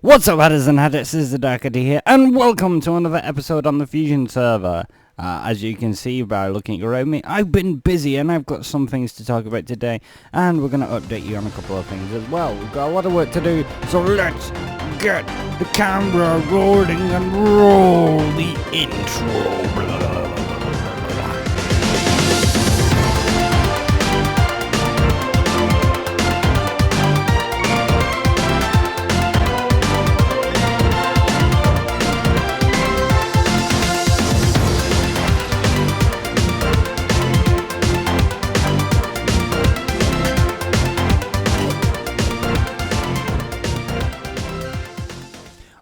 What's up, hatters and hatters, this is the TheDarkHatty here, and welcome to another episode on the Fusion server. As you can see by looking around me, I've been busy and I've got some things to talk about today, and we're going to update you on a couple of things as well. We've got a lot of work to do, so let's get the camera rolling and roll the intro.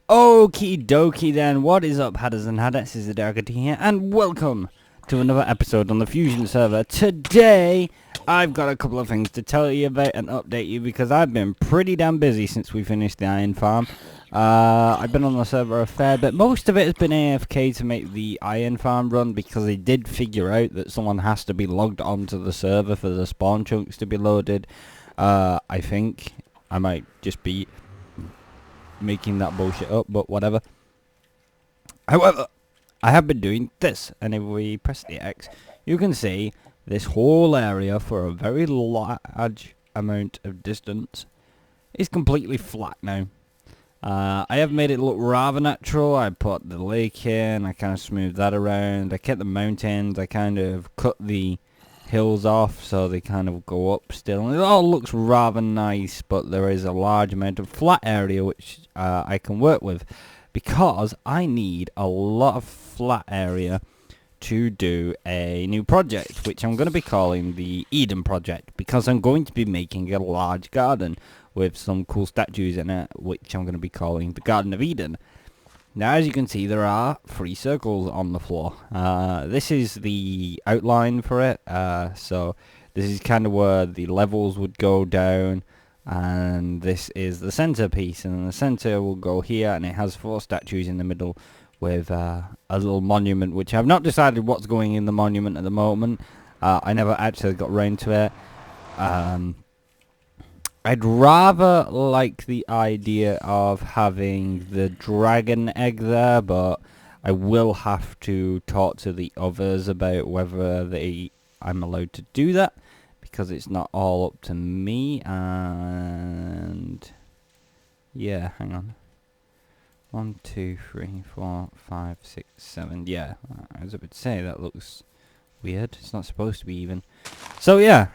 Okie dokie then, what is up, hatters and hatters, this is the TheDarkHatty here, and welcome to another episode on the Fusion server. Today, I've got a couple of things to tell you about and update you, because I've been pretty damn busy since we finished the iron farm. I've been on the server a fair bit. Most of it has been AFK to make the iron farm run, because they did figure out that someone has to be logged onto the server for the spawn chunks to be loaded. I think I might just be making that bullshit up, but whatever. However, I have been doing this, and if we press the X, you can see this whole area for a very large amount of distance is completely flat now. I have made it look rather natural. I put the lake in, I kind of smoothed that around, I kept the mountains, I kind of cut the hills off so they kind of go up still, and it all looks rather nice, but there is a large amount of flat area which I can work with, because I need a lot of flat area to do a new project, which I'm going to be calling the Eden project, because I'm going to be making a large garden with some cool statues in it, which I'm going to be calling the Garden of Eden. Now, as you can see, there are 3 circles on the floor. This is the outline for it, so this is kind of where the levels would go down, and this is the centerpiece, and the center will go here, and it has 4 statues in the middle with a little monument, which I've not decided what's going in the monument at the moment. I never actually got round to it. I'd rather like the idea of having the dragon egg there, but I will have to talk to the others about whether I'm allowed to do that, because it's not all up to me. And yeah, hang on. 1, 2, 3, 4, 5, 6, 7. Yeah, I was about to say that looks weird. It's not supposed to be even. So yeah,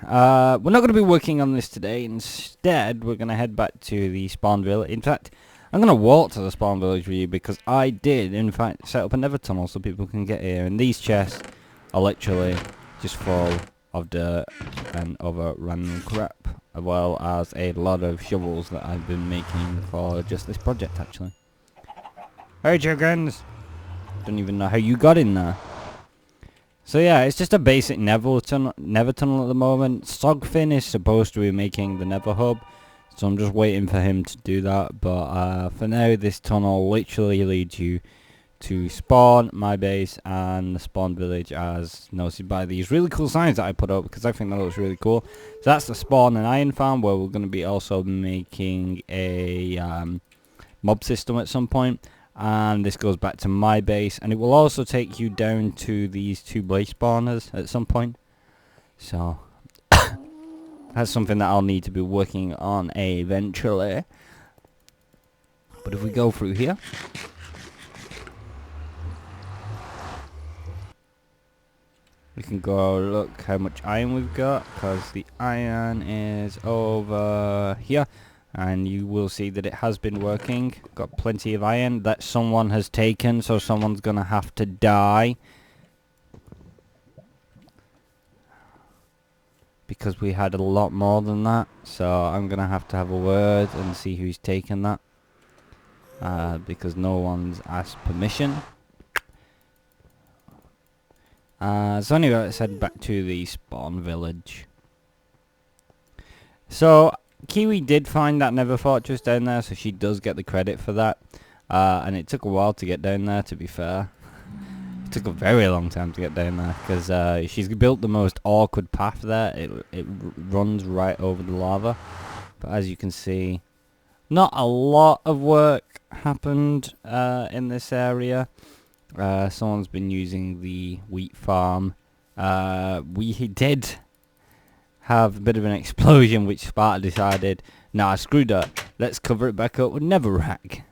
we're not going to be working on this today. Instead, we're going to head back to the spawn village. In fact, I'm going to walk to the spawn village with you, because I did, in fact, set up a nether tunnel so people can get here. And these chests are literally just full of dirt and other random crap, as well as a lot of shovels that I've been making for just this project, actually. Hey, chickens! Don't even know how you got in there. So yeah, it's just a basic nether tunnel at the moment. Sogfin is supposed to be making the nether hub, so I'm just waiting for him to do that. But for now, this tunnel literally leads you to spawn, my base, and the spawn village, as noted by these really cool signs that I put up, because I think that looks really cool. So that's the spawn and iron farm, where we're going to be also making a mob system at some point. And this goes back to my base, and it will also take you down to these 2 blaze spawners at some point. So that's something that I'll need to be working on eventually. But if we go through here, we can go look how much iron we've got, because the iron is over here. And you will see that it has been working. Got plenty of iron that someone has taken, so someone's gonna have to die, because we had a lot more than that. So I'm gonna have to have a word and see who's taken that, because no one's asked permission. So anyway, let's head back to the spawn village. So Kiwi did find that nether fortress down there, so she does get the credit for that. And it took a while to get down there, to be fair. It took a very long time to get down there, because she's built the most awkward path there. It runs right over the lava. But as you can see, not a lot of work happened in this area. Someone's been using the wheat farm. We did have a bit of an explosion, which Sparta decided, nah, screw that, let's cover it back up with Netherrack.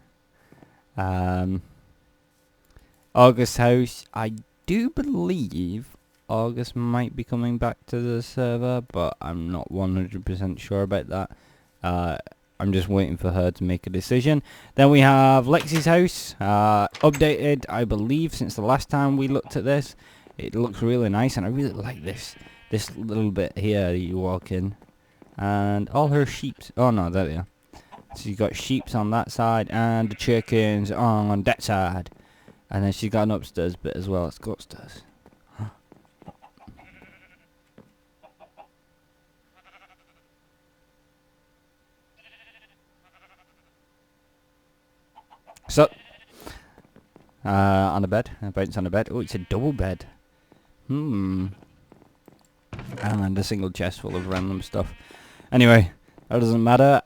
August house, I do believe August might be coming back to the server, but I'm not 100% sure about that. I'm just waiting for her to make a decision. Then we have Lexi's house, updated, I believe, since the last time we looked at this. It looks really nice, and I really like this little bit here that you walk in. And all her sheeps, oh no, there they are. So you've got sheeps on that side, and the chickens on that side. And then she's got an upstairs bit as well. Let's go upstairs. So, on a bed, a bounce on a bed. Oh, it's a double bed. And a single chest full of random stuff. Anyway, that doesn't matter.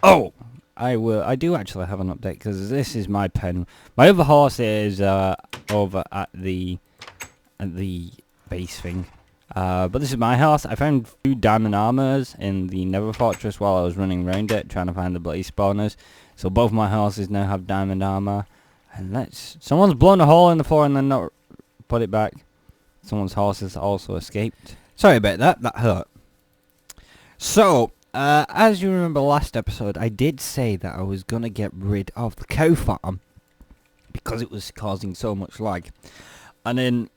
Oh, I do actually have an update, because this is my pen. My other horse is over at the base thing. But this is my horse. I found 2 diamond armors in the Nether Fortress while I was running around it, trying to find the blaze spawners. So both my horses now have diamond armor. And someone's blown a hole in the floor and then not put it back. Someone's horse has also escaped. Sorry about that. That hurt. So, as you remember last episode, I did say that I was going to get rid of the cow farm because it was causing so much lag. And in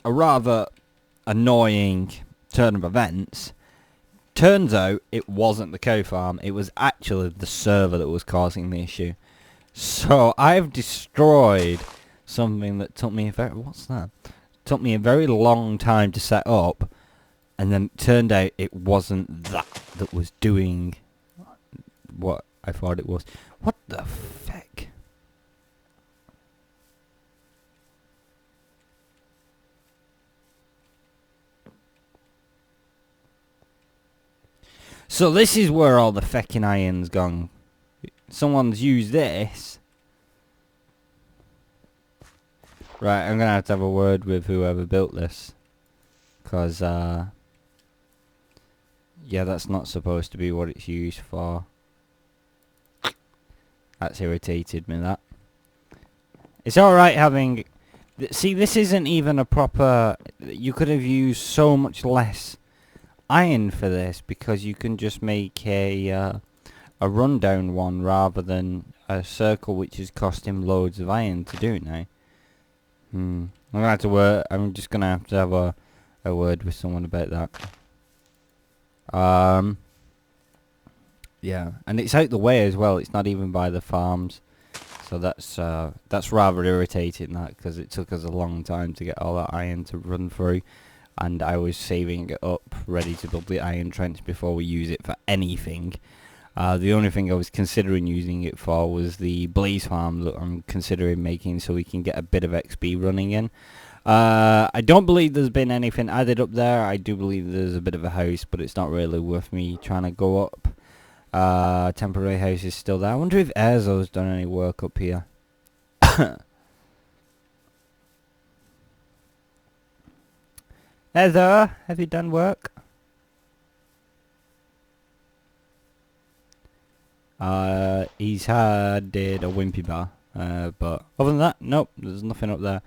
a rather annoying turn of events, turns out it wasn't the cow farm, it was actually the server that was causing the issue. So I've destroyed something that took me took me a very long time to set up, and then it turned out it wasn't that was doing what I thought it was. What the feck? So this is where all the feckin' iron's gone. Someone's used this. Right, I'm gonna have to have a word with whoever built this. Cause, yeah, that's not supposed to be what it's used for. That's irritated me, that. It's alright having... See, this isn't even a proper... You could have used so much less iron for this, because you can just make a rundown one rather than a circle, which is costing loads of iron to do now. I'm gonna have to I'm just gonna have to have a word with someone about that. Yeah, and it's out the way as well. It's not even by the farms, so that's rather irritating, that, because it took us a long time to get all that iron to run through, and I was saving it up ready to build the iron trench before we use it for anything. The only thing I was considering using it for was the blaze farm that I'm considering making, so we can get a bit of XP running in. I don't believe there's been anything added up there. I do believe there's a bit of a house, but it's not really worth me trying to go up. Temporary house is still there. I wonder if Airzoh's done any work up here. Airzoh, have you done work? He's did a wimpy bar, but other than that, nope, there's nothing up there.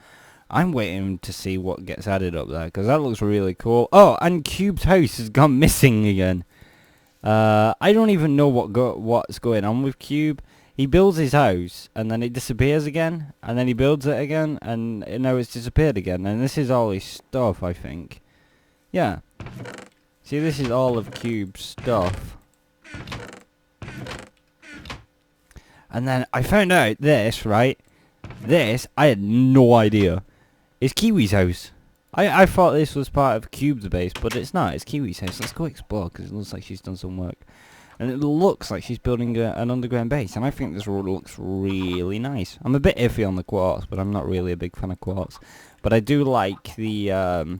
I'm waiting to see what gets added up there, because that looks really cool. Oh, and Cube's house has gone missing again. I don't even know what's going on with Cube. He builds his house, and then it disappears again, and then he builds it again, and now it's disappeared again, and this is all his stuff, I think. Yeah. See, this is all of Cube's stuff. And then I found out this, right? This, I had no idea. It's Kiwi's house. I thought this was part of Cube's base, but it's not. It's Kiwi's house. Let's go explore, because it looks like she's done some work. And it looks like she's building an underground base, and I think this road looks really nice. I'm a bit iffy on the quartz, but I'm not really a big fan of quartz. But I do like the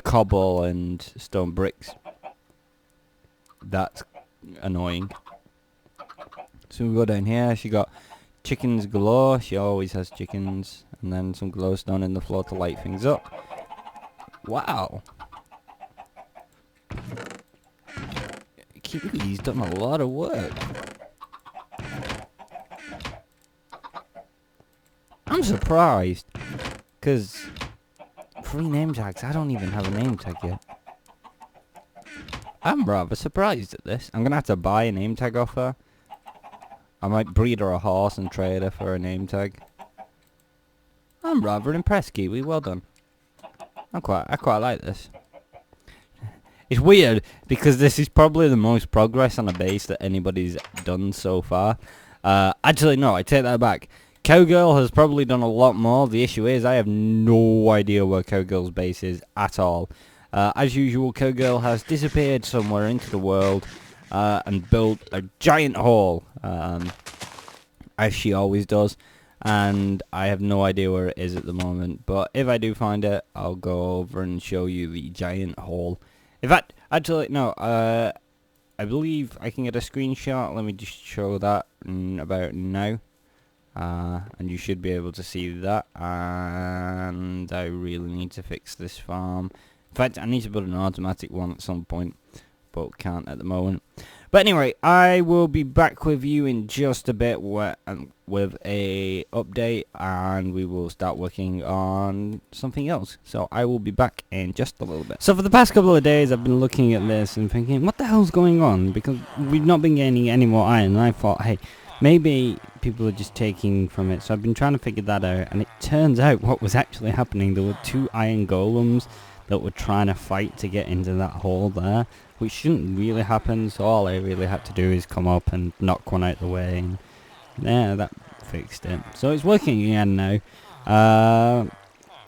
cobble and stone bricks. That's annoying. So we go down here. She got chickens galore. She always has chickens. And then some glowstone in the floor to light things up. Wow. Kiwi's done a lot of work. I'm surprised. Because 3 name tags. I don't even have a name tag yet. I'm rather surprised at this. I'm going to have to buy a name tag off her. I might breed her a horse and trade her for a name tag. I'm rather impressed, Kiwi. Well done. I quite like this. It's weird because this is probably the most progress on a base that anybody's done so far. Actually, no, I take that back. Cowgirl has probably done a lot more. The issue is I have no idea where Cowgirl's base is at all. As usual, Cowgirl has disappeared somewhere into the world and built a giant hole, as she always does. And I have no idea where it is at the moment. But if I do find it, I'll go over and show you the giant hole. In fact, actually, no, I believe I can get a screenshot. Let me just show that about now. And you should be able to see that. And I really need to fix this farm. In fact, I need to build an automatic one at some point, but can't at the moment. But anyway, I will be back with you in just a bit with a update, and we will start working on something else. So I will be back in just a little bit. So for the past couple of days, I've been looking at this and thinking, what the hell's going on? Because we've not been gaining any more iron, and I thought, hey, maybe people are just taking from it. So I've been trying to figure that out, and it turns out what was actually happening, there were 2 iron golems that were trying to fight to get into that hole there, which shouldn't really happen. So all I really had to do is come up and knock one out the way, and yeah, that fixed it. So it's working again now,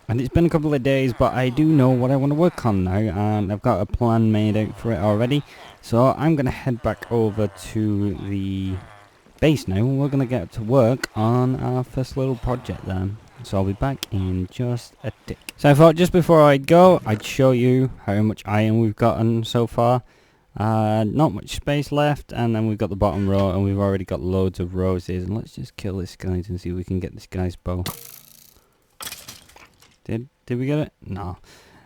and it's been a couple of days, but I do know what I want to work on now, and I've got a plan made out for it already. So I'm going to head back over to the base now, and we're going to get to work on our first little project then. So I'll be back in just a tick. So I thought just before I'd go, I'd show you how much iron we've gotten so far. Not much space left, and then we've got the bottom row, and we've already got loads of roses. And let's just kill this guy and see if we can get this guy's bow. Did we get it? No.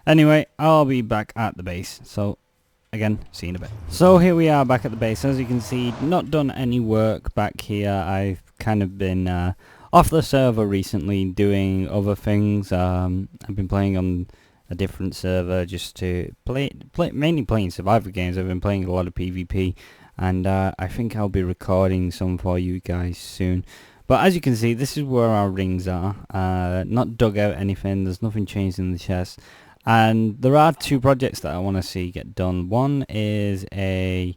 Anyway, I'll be back at the base. So again, see you in a bit. So here we are back at the base. As you can see, not done any work back here. I've kind of been off the server recently doing other things. I've been playing on a different server just to play mainly playing survivor games. I've been playing a lot of PvP, and I think I'll be recording some for you guys soon. But as you can see, this is where our rings are. Not dug out anything, there's nothing changed in the chest. And there are 2 projects that I want to see get done. One is a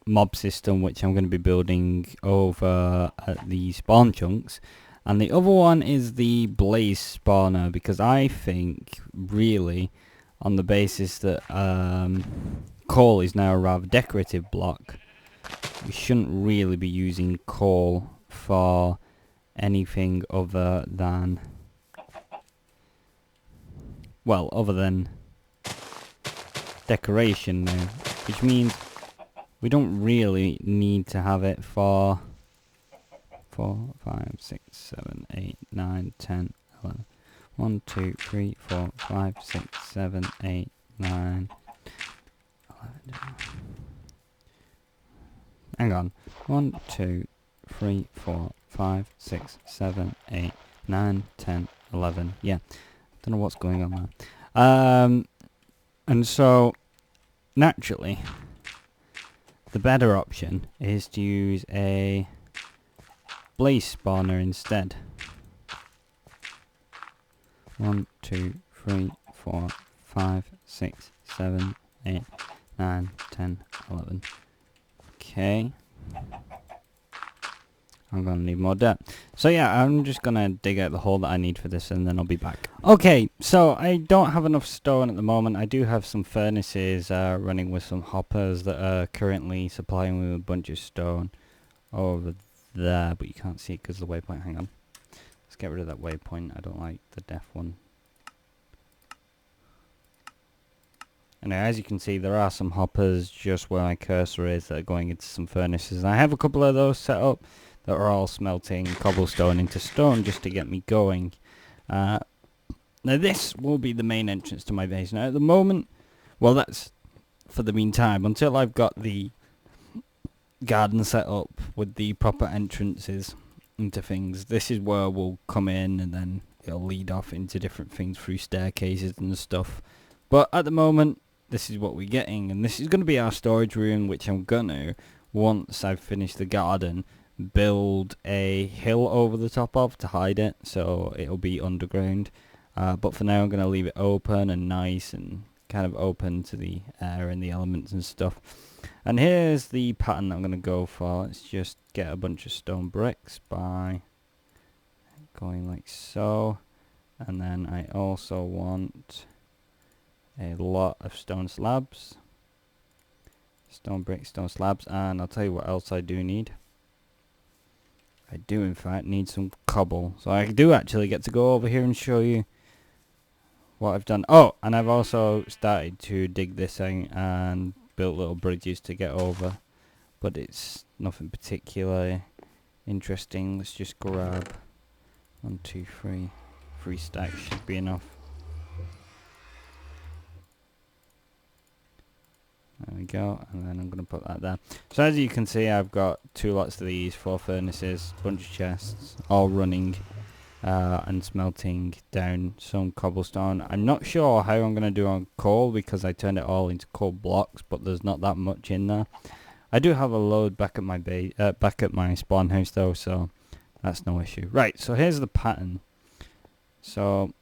mob system, which I'm going to be building over at the spawn chunks, and the other one is the blaze spawner, because I think really on the basis that coal is now a rather decorative block, we shouldn't really be using coal for anything other than, well, other than decoration now, which means we don't really need to have it for 4, 5, 6, 7, 8, 9, 10, 11. 1, 2, 3, 4, 5, 6, 7, 8, 9, 11. Hang on. 1, 2, 3, 4, 5, 6, 7, 8, 9, 10, 11. Yeah. Don't know what's going on there. And so, naturally, the better option is to use a blaze spawner instead. 1, 2, 3, 4, 5, 6, 7, 8, 9, 10, 11. Okay. I'm going to need more dirt. So yeah, I'm just going to dig out the hole that I need for this, and then I'll be back. Okay, so I don't have enough stone at the moment. I do have some furnaces running with some hoppers that are currently supplying me with a bunch of stone over there, but you can't see it because of the waypoint. Hang on. Let's get rid of that waypoint. I don't like the deaf one. And as you can see, there are some hoppers just where my cursor is that are going into some furnaces. And I have a couple of those set up that are all smelting cobblestone into stone just to get me going. Now this will be the main entrance to my base. Now at the moment, well, that's for the meantime, until I've got the garden set up with the proper entrances into things. This is where we'll come in, and then it'll lead off into different things through staircases and stuff. But at the moment, this is what we're getting, and this is going to be our storage room, which I'm gonna, once I've finished the garden, build a hill over the top of to hide it, so it'll be underground. But for now I'm going to leave it open and nice and kind of open to the air and the elements and stuff. And here's the pattern that I'm going to go for. Let's just get a bunch of stone bricks by going like so. And then I also want a lot of stone slabs. Stone bricks, stone slabs, and I'll tell you what else I do need. I do in fact need some cobble. So I do actually get to go over here and show you what I've done. Oh, and I've also started to dig this out and built little bridges to get over. But it's nothing particularly interesting. Let's just grab 1, 2, 3. 3 stacks should be enough. There we go, and then I'm going to put that there. So as you can see, I've got 2 lots of these, 4 furnaces, bunch of chests, all running and smelting down some cobblestone. I'm not sure how I'm going to do on coal because I turned it all into coal blocks, but there's not that much in there. I do have a load back at my back at my spawn house though, so that's no issue. Right, so here's the pattern. So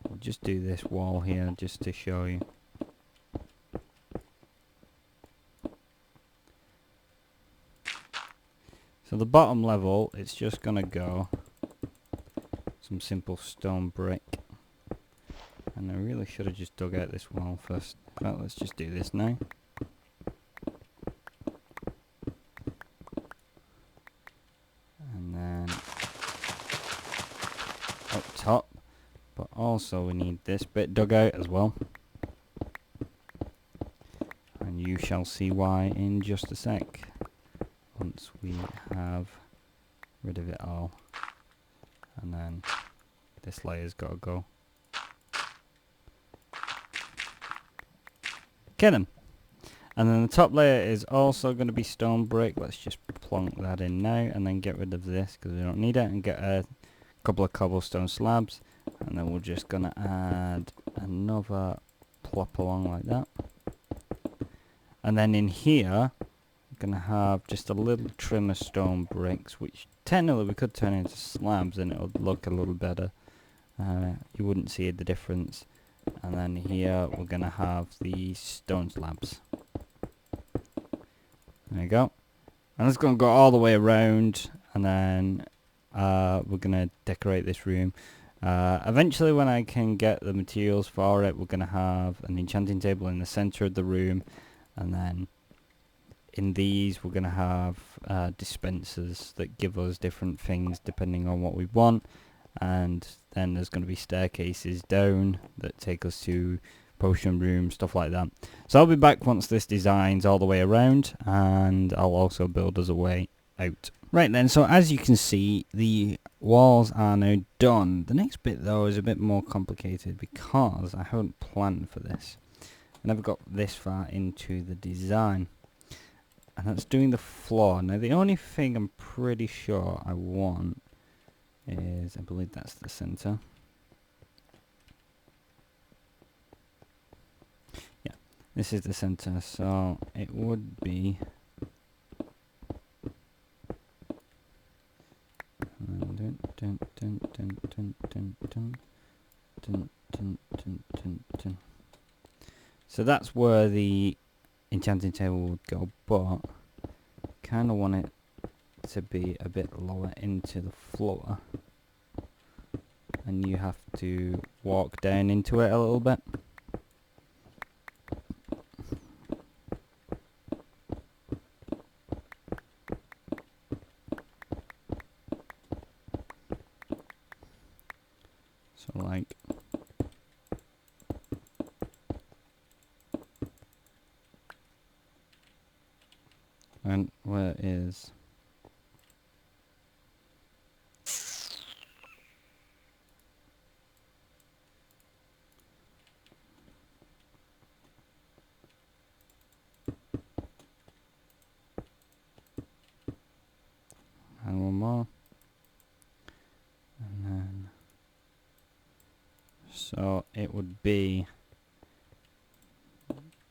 I'll just do this wall here just to show you. So the bottom level, it's just gonna go some simple stone brick. And I really should have just dug out this wall first. But let's just do this now. And then up top. But also we need this bit dug out as well. And you shall see why in just a sec. Once we have rid of it all. And then this layer's got to go. Kill him! And then the top layer is also going to be stone brick. Let's just plonk that in now and then get rid of this because we don't need it, and get a couple of cobblestone slabs. And then we're just going to add another plop along like that. And then in here, we're going to have just a little trim of stone bricks, which technically we could turn into slabs and it would look a little better. You wouldn't see the difference. And then here we're going to have the stone slabs. There you go. And it's going to go all the way around, and then we're going to decorate this room. Eventually when I can get the materials for it, we're going to have an enchanting table in the center of the room, and then in these we're going to have dispensers that give us different things depending on what we want, and then there's going to be staircases down that take us to potion room, stuff like that. So I'll be back once this design's all the way around, and I'll also build us a way out. Right then, so as you can see, the walls are now done. The next bit though is a bit more complicated because I haven't planned for this. I never got this far into the design. And that's doing the floor. Now the only thing I'm pretty sure I want is, I believe that's the center. Yeah, this is the center, so it would be so that's where the enchanting table would go, but kind of want it to be a bit lower into the floor, and you have to walk down into it a little bit. So like And where is... and one more. And then... so it would be...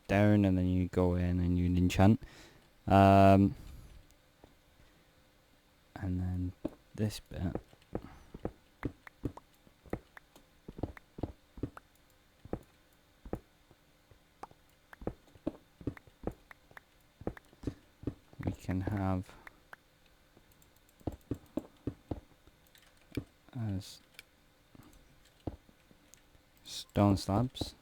down, and then you go in and you'd enchant. And then this bit. We can have as stone slabs.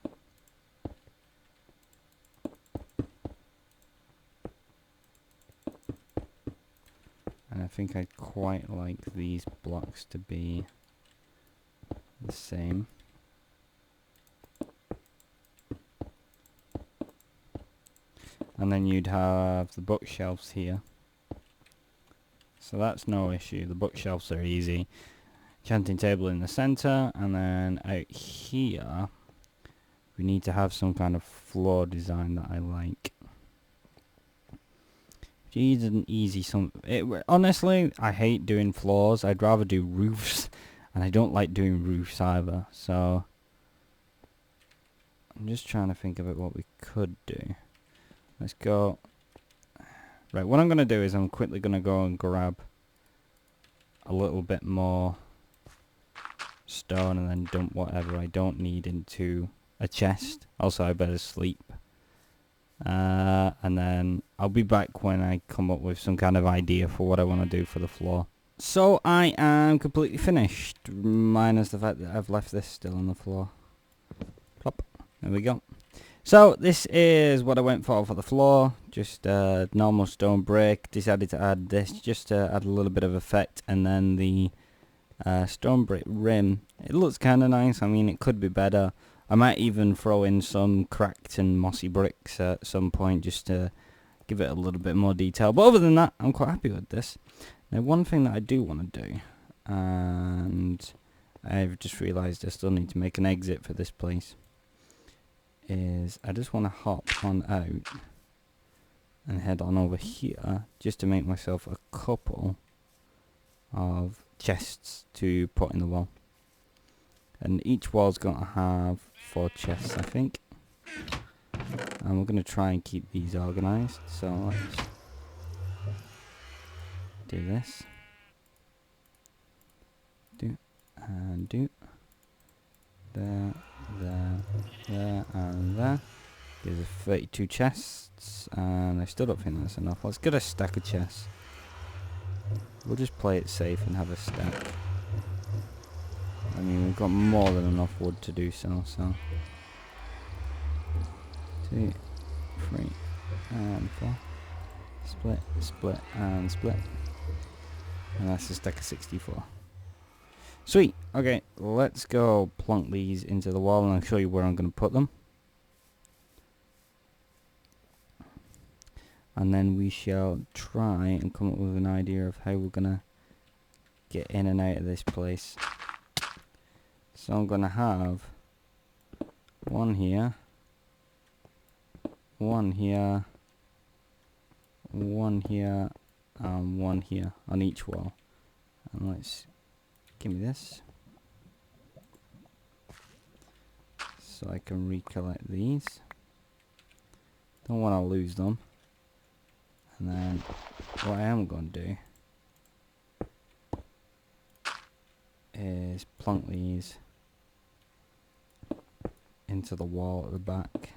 And I think I'd quite like these blocks to be the same. And then you'd have the bookshelves here. So that's no issue. The bookshelves are easy. Enchanting table in the center, and then out here we need to have some kind of floor design that I like. Geez, an easy honestly, I hate doing floors. I'd rather do roofs, and I don't like doing roofs either. So I'm just trying to think about what we could do. Let's go. Right, what I'm going to do is I'm quickly going to go and grab a little bit more stone and then dump whatever I don't need into a chest. Also, I better sleep. And then I'll be back when I come up with some kind of idea for what I want to do for the floor. So I am completely finished, minus the fact that I've left this still on the floor. Plop. There we go. So this is what I went for the floor. Just normal stone brick. Decided to add this just to add a little bit of effect, and then the stone brick rim. It looks kind of nice. I mean, it could be better. I might even throw in some cracked and mossy bricks at some point just to give it a little bit more detail. But other than that, I'm quite happy with this. Now, one thing that I do want to do, and I've just realised I still need to make an exit for this place, is I just want to hop on out and head on over here just to make myself a couple of chests to put in the wall. And each wall's going to have 4 chests, I think. And we're going to try and keep these organised. So let's do this. Do and do. There, and there. Gives us 32 chests, and I still don't think that's enough. Let's get a stack of chests. We'll just play it safe and have a stack. I mean, we've got more than enough wood to do so, 2, 3, and 4. Split, split, and split. And that's a stack of 64. Sweet. Okay, let's go plonk these into the wall, and I'll show you where I'm going to put them. And then we shall try and come up with an idea of how we're going to get in and out of this place. So I'm going to have one here, one here, one here, and one here on each wall. And let's give me this so I can recollect these. Don't want to lose them. And then what I am going to do is plonk these into the wall at the back.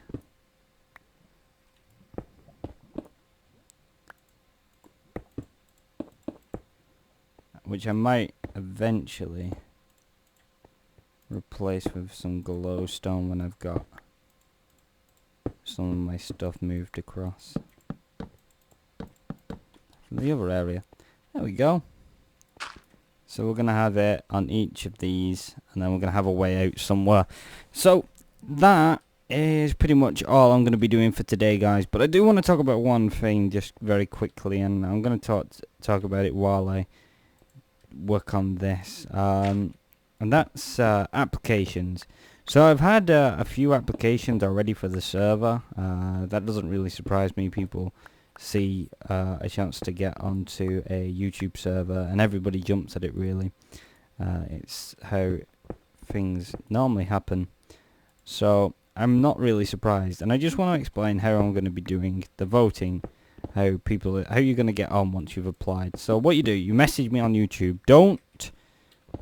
Which I might eventually replace with some glowstone when I've got some of my stuff moved across from the other area. There we go. So we're going to have it on each of these, and then we're going to have a way out somewhere. So that is pretty much all I'm going to be doing for today, guys. But I do want to talk about one thing just very quickly, and I'm going to talk about it while I work on this. And that's applications. So I've had a few applications already for the server. That doesn't really surprise me. People see a chance to get onto a YouTube server, and everybody jumps at it, really. It's how things normally happen. So I'm not really surprised, and I just want to explain how I'm going to be doing the voting, how you're going to get on once you've applied. So what you do, you message me on YouTube. Don't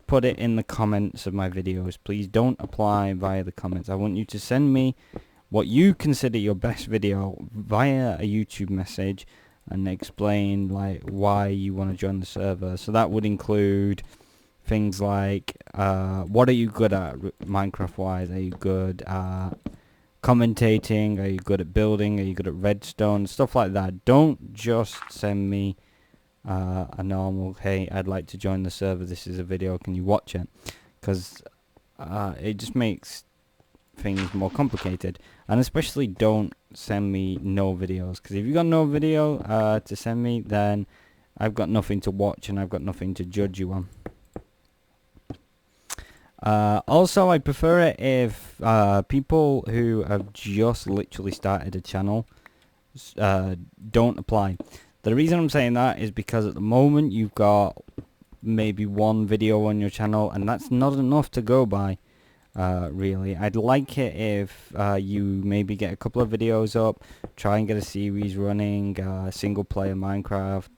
put it in the comments of my videos. Please don't apply via the comments. I want you to send me what you consider your best video via a YouTube message and explain like why you want to join the server. So that would include things like what are you good at Minecraft wise? Are you good at commentating? Are you good at building? Are you good at redstone? Stuff like that. Don't just send me a normal, hey, I'd like to join the server, this is a video, can you watch it? Because it just makes things more complicated. And especially don't send me no videos, because if you've got no video to send me, then I've got nothing to watch and I've got nothing to judge you on. Also, I prefer it if people who have just literally started a channel don't apply. The reason I'm saying that is because at the moment you've got maybe one video on your channel, and that's not enough to go by, really. I'd like it if you maybe get a couple of videos up, try and get a series running, single player Minecraft,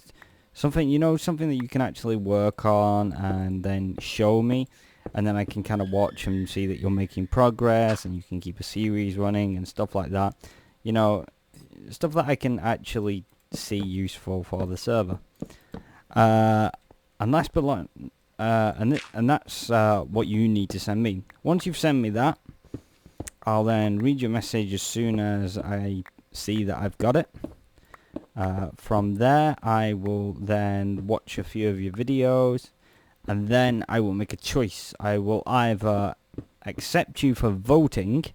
something, you know, something that you can actually work on, and then show me, and then I can kind of watch and see that you're making progress, and you can keep a series running and stuff like that. You know, stuff that I can actually see useful for the server. And last but not, and that's what you need to send me. Once you've sent me that, I'll then read your message as soon as I see that I've got it. From there, I will then watch a few of your videos, and then I will make a choice. I will either accept you for voting,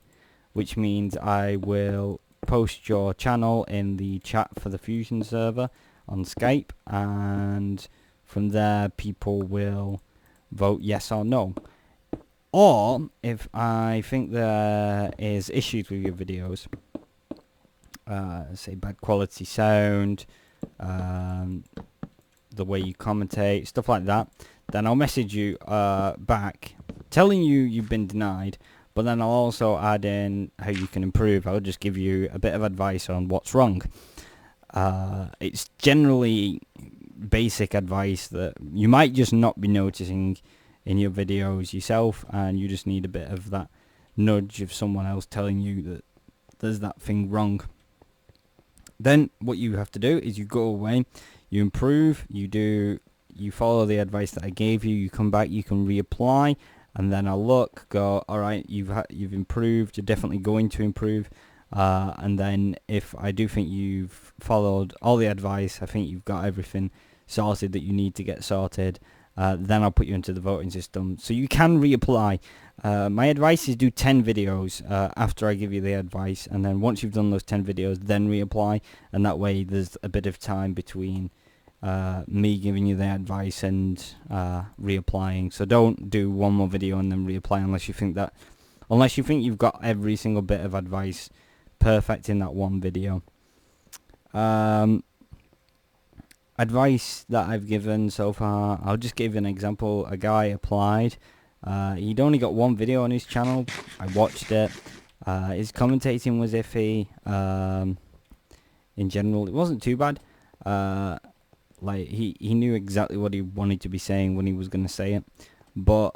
which means I will post your channel in the chat for the Fusion server on Skype, and from there people will vote yes or no. Or if I think there is issues with your videos, say bad quality sound, the way you commentate, stuff like that, then I'll message you back telling you you've been denied. But then I'll also add in how you can improve. I'll just give you a bit of advice on what's wrong. It's generally basic advice that you might just not be noticing in your videos yourself, and you just need a bit of that nudge of someone else telling you that there's that thing wrong. Then what you have to do is you go away, you improve, you follow the advice that I gave you, you come back, you can reapply. And then I'll look, go, alright, you've improved, you're definitely going to improve. And then if I do think you've followed all the advice, I think you've got everything sorted that you need to get sorted, then I'll put you into the voting system. So you can reapply. My advice is do 10 videos after I give you the advice. And then once you've done those 10 videos, then reapply. And that way there's a bit of time between me giving you the advice and reapplying. So don't do one more video and then reapply unless you think you've got every single bit of advice perfect in that one video. Advice that I've given so far, I'll just give an example. A guy applied, he'd only got one video on his channel. I watched it. His commentating was iffy. In general it wasn't too bad. Like he knew exactly what he wanted to be saying when he was going to say it, but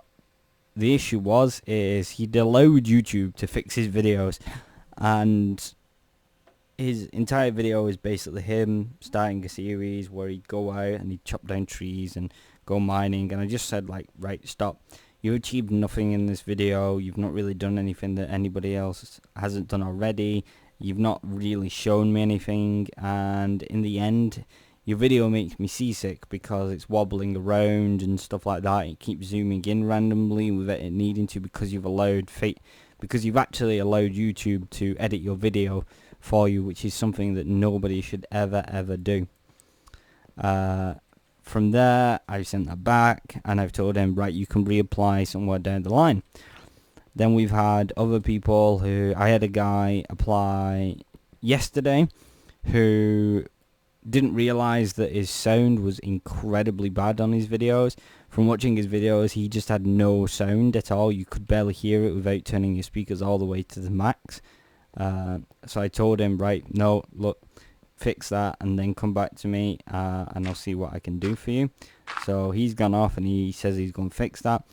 the issue is he'd allowed YouTube to fix his videos, and his entire video is basically him starting a series where he'd go out and he'd chop down trees and go mining, and I just said, like, right, stop. You've achieved nothing in this video. You've not really done anything that anybody else hasn't done already. You've not really shown me anything, and in the end your video makes me seasick because it's wobbling around and stuff like that. It keeps zooming in randomly without it needing to, because you've allowed because you've actually allowed YouTube to edit your video for you, which is something that nobody should ever do. From there, I sent that back, and I've told him, right, you can reapply somewhere down the line. Then we've had other people who, I had a guy apply yesterday who didn't realize that his sound was incredibly bad on his videos. From watching his videos, he just had no sound at all. You could barely hear it without turning your speakers all the way to the max. So I told him, right, no, look, fix that and then come back to me, and I'll see what I can do for you. So he's gone off and he says he's going to fix that.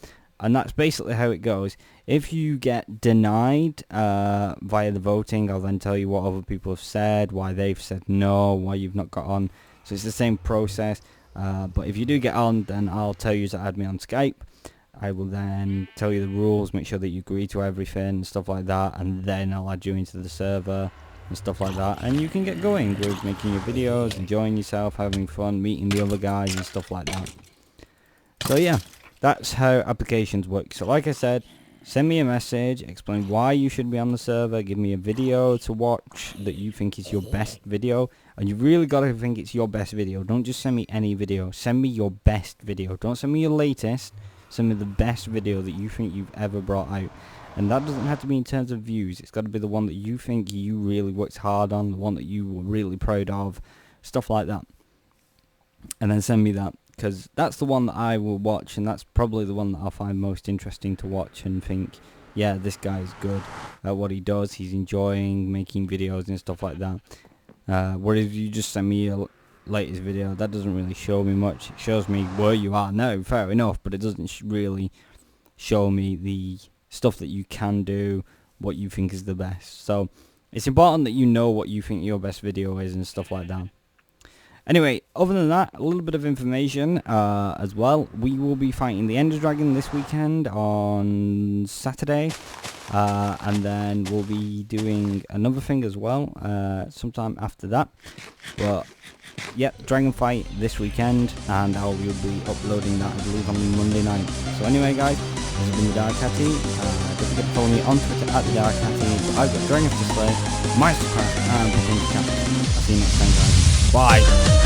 And that's basically how it goes. If you get denied via the voting, I'll then tell you what other people have said, why they've said no, why you've not got on. So it's the same process. But if you do get on, then I'll tell you to add me on Skype. I will then tell you the rules, make sure that you agree to everything and stuff like that. And then I'll add you into the server and stuff like that. And you can get going with making your videos, enjoying yourself, having fun, meeting the other guys and stuff like that. So yeah. That's how applications work. So like I said, send me a message, explain why you should be on the server, give me a video to watch that you think is your best video, and you really got to think it's your best video. Don't just send me any video, send me your best video. Don't send me your latest, send me the best video that you think you've ever brought out. And that doesn't have to be in terms of views, it's got to be the one that you think you really worked hard on, the one that you were really proud of, stuff like that. And then send me that, because that's the one that I will watch, and that's probably the one that I'll find most interesting to watch and think, yeah, this guy's good at what he does, he's enjoying making videos and stuff like that. Whereas if you just send me your latest video, that doesn't really show me much. It shows me where you are now, fair enough, but it doesn't really show me the stuff that you can do, what you think is the best. So it's important that you know what you think your best video is and stuff like that. Anyway, other than that, a little bit of information as well. We will be fighting the Ender Dragon this weekend on Saturday. And then we'll be doing another thing as well sometime after that. But, yep, Dragon Fight this weekend. And I will be uploading that, I believe, on Monday night. So anyway, guys, this has been TheDarkHatty. Don't forget to follow me on Twitter at TheDarkHatty. I've got Dragons to Slay, Mastercraft, and I'll see you next time, guys. Bye.